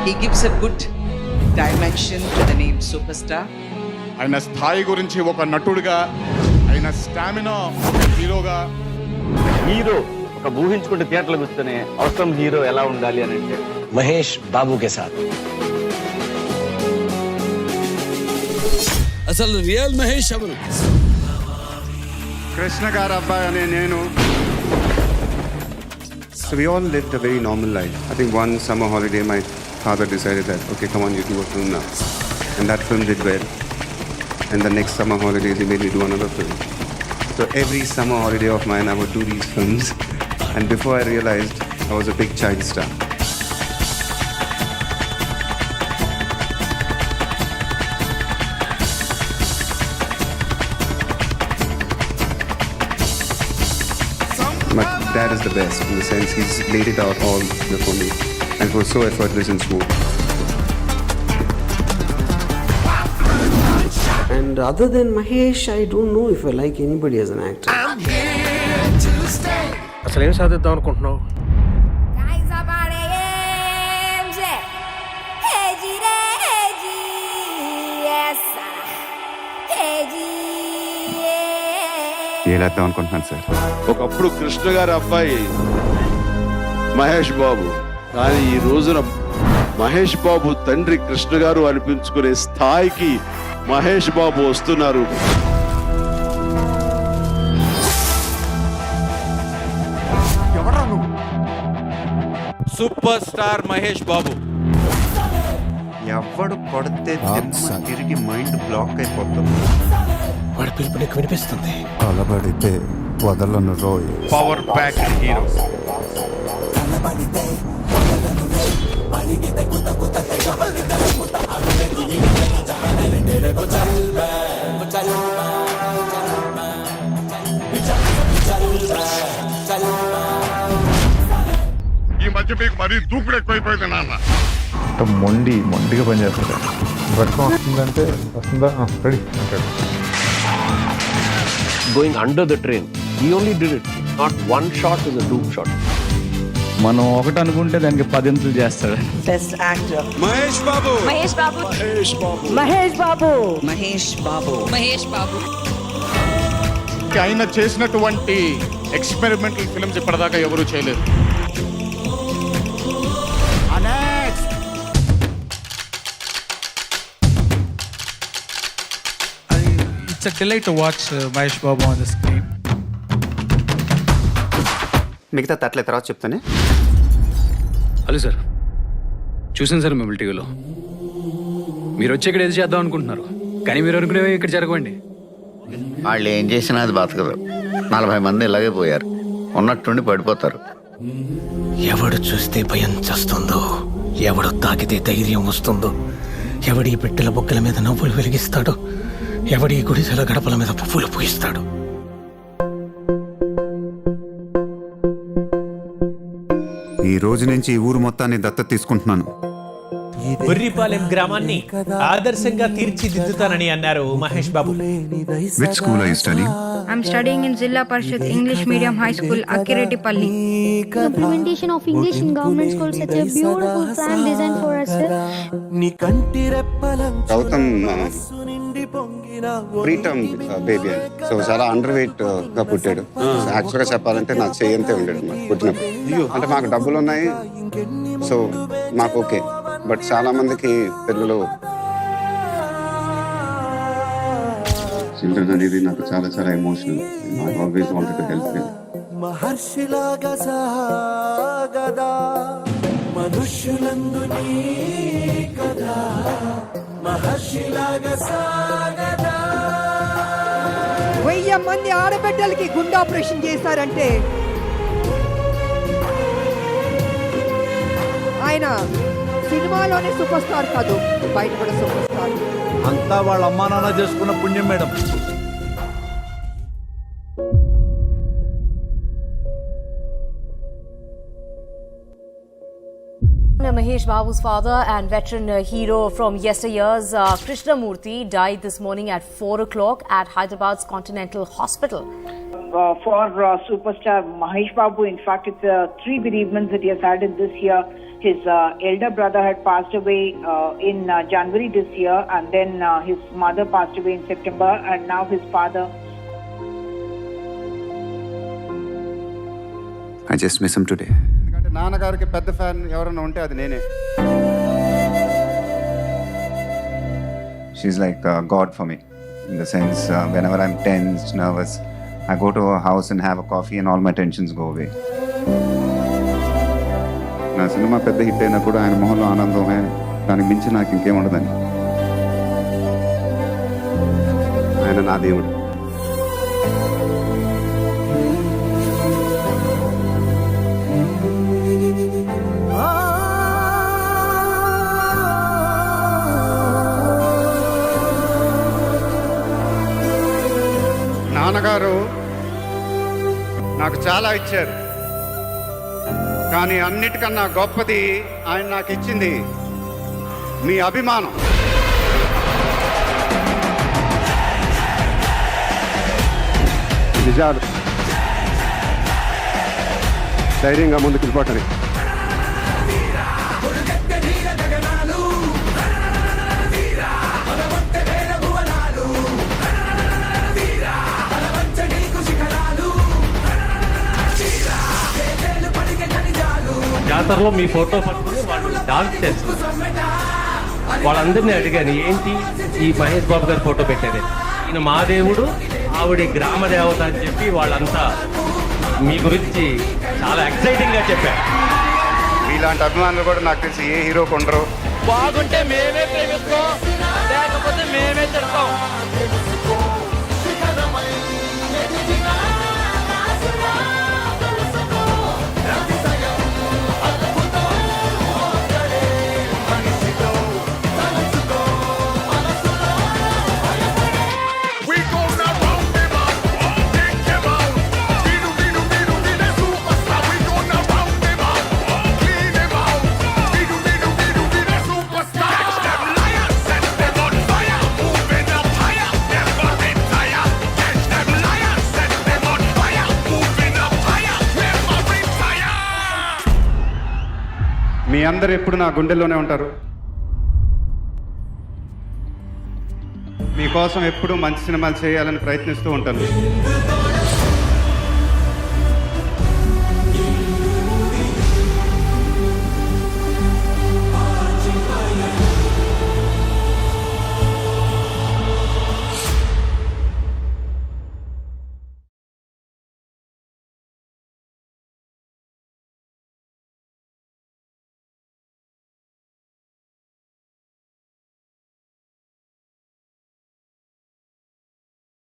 he gives a good dimension to the name superstar. ఆయన స్థాయి గురించి ఒక నటుడిగా, ఆయన స్టామినా హీరోగా. హీరో ఒక ఊహించుకుంటే థియేటర్లకు వస్తేనే అవసరం హీరో ఎలా ఉండాలి అని అంటే మహేష్ బాబు కే సాత్. అసలు రియల్ మహేష్ ఎవరు? కృష్ణ గారు అబ్బాయి అనే నేను. So we all lived a very normal life. I think one summer holiday my father decided that, okay, come on, you do a film now. And that film did well. And the next summer holidays he made me do another film. So every summer holiday of mine I would do these films. And before I realized I was a big child star. My dad is the best in the sense he's laid it out all before me and it was so effortless and smooth. And other than Mahesh, I don't know if I like anybody as an actor. అసలు ఏం సాధిద్దాం అనుకుంటున్నావు? ఏలేద్దాం అనుకుంటున్నాను sir. ఒకప్పుడు కృష్ణ గారి అబ్బాయి మహేష్ బాబు, కానీ ఈ రోజున మహేష్ బాబు తండ్రి కృష్ణ గారు అనిపించుకునే స్థాయికి మహేష్ బాబు వస్తున్నారు. Super star Mahesh Babu. ఎవడు కొడితే తిరిగి మైండ్ బ్లాక్ అయిపోతుంది. వాడి పిలుపు నీకు వినిపిస్తుంది. కలబడితే వదలను రోయ్. Power pack hero. ఈ మధ్య మీకు మరీ దూకుడు ఎక్కువైపోయింది నాన్న. మొండిగా పనిచేస్తాడు. వర్షం వస్తుందంటే వస్తుందా రెడీ అంటాడు. Going under the train, he only did it. Not one shot is a doom shot. మనం ఒకటి అనుకుంటే దానికి 10 ఇంతలు చేస్తాడు. Best actor. Mahesh Babu. Mahesh Babu. Mahesh Babu. Mahesh Babu. Mahesh Babu. Mahesh Babu. ఆయన చేసినటువంటి ఎక్స్పెరిమెంటల్ ఫిల్మ్స్ ఇప్పటిదాకా ఎవరూ చేయలేదు. It's a delight to watch Mahesh Babu on the screen. మిగతా తట్లే తర్వాత చెప్తానే. హలో సార్, చూసాను సార్ మిమ్మల్ని టీవీలో. మీరు వచ్చి ఇక్కడ ఏది చేద్దాం అనుకుంటున్నారు, కానీ మీరు అనుకునేవి ఇక్కడ జరగవండి. వాళ్ళు ఏం చేసినా అది బతకదు. 40 మంది ఇలాగే పోయారు, ఉన్నట్టుండి పడిపోతారు. ఎవడు చూస్తే భయం చేస్తుందో, ఎవడు తాకితే ధైర్యం వస్తుందో, ఎవడి పెట్టెల బొక్కల మీద నవ్వులు వెలిగిస్తాడో, ఎవడి గుడిసెల గడపల మీద పువ్వులు పూయిస్తాడు. ఈ రోజు నుంచి ఈ ఊరు మొత్తాన్ని దత్తత తీసుకుంటున్నాను. బుర్రిపాలెం గ్రామాన్ని ఆదర్శంగా తీర్చిదిద్దుతానని అన్నారు Mahesh Babu. Which school are you studying? I'm studying in Zilla Parishad English Medium High School, Akirettipalli. The implementation of English in government schools is such a beautiful plan designed for us, sir. Gautam preterm baby అని, so చాలా underweight గా పుట్టాడు. యాక్చువల్గా చెప్పాలంటే నా చేయంతే ఉండేది నాకు పుట్టినప్పుడు. అంటే మాకు డబ్బులు ఉన్నాయి, సో మాకు ఓకే. బట్ చాలా మందికి పిల్లలు చిల్డ్రన్ అనేది నాకు చాలా చాలా emotional. I always wanted to help them. మహర్షిలాగా సాగదా మనుష్యులందు నీ కదా, మహర్షిలాగా సాగదా. 1000 మంది ఆడబిడ్డలకి గుండె ఆపరేషన్ చేశారంటే ఆయన సినిమాలోనే సూపర్ స్టార్ కాదు, బయట కూడా సూపర్ స్టార్. అంతా వాళ్ళ అమ్మా నాన్న చేసుకున్న పుణ్యం madam. Mahesh Babu's father and veteran hero from yesteryears, Krishnamurthy, died this morning at 4 o'clock at Hyderabad's Continental Hospital. for superstar Mahesh Babu. In fact, it's 3 bereavements that he has had in this year. His elder brother had passed away in January this year, and then his mother passed away in September, and now his father. I just miss him today. ఎందుకంటే నాన్నగారికి పెద్ద fan ఎవరైనా ఉంటే అది నేనే. She's like God for me, in the sense whenever I'm tense, nervous, I go to her house and have a coffee and all my tensions go away. నా cinema పెద్ద hit అయినప్పుడు ఆయన మొహంలో ఆనందమే, దానికి మించి నాకు ఇంకేం ఉండదని. ఆయన నా దేవుడు. నాన్నగారు నాకు చాలా ఇచ్చారు, కానీ అన్నిటికన్నా గొప్పది ఆయన నాకు ఇచ్చింది మీ అభిమానం. నిజాలు ధైర్యంగా ముందుకు వెళ్ళిపోవటం. జాతరలో మీ ఫోటో పట్టుకుని వాళ్ళు డాన్స్ చేస్తున్నారు. వాళ్ళందరినీ అడిగాను, ఏంటి ఈ మహేష్ బాబు గారి ఫోటో పెట్టేది? ఈయన మా దేవుడు, ఆవిడ గ్రామ దేవత అని చెప్పి వాళ్ళంతా మీ గురించి చాలా ఎక్సైటింగ్ గా చెప్పారు. మీలాంటి అభిమానులు కూడా నాకు తెలిసి ఏ హీరోకి ఉండరు. బాగుంటే మేమే ప్రేమిస్తాం, లేకపోతే మేమే తిడతాం. మీ అందరు ఎప్పుడు నా గుండెల్లోనే ఉంటారు. మీకోసం ఎప్పుడూ మంచి సినిమాలు చేయాలని ప్రయత్నిస్తూ ఉంటాను.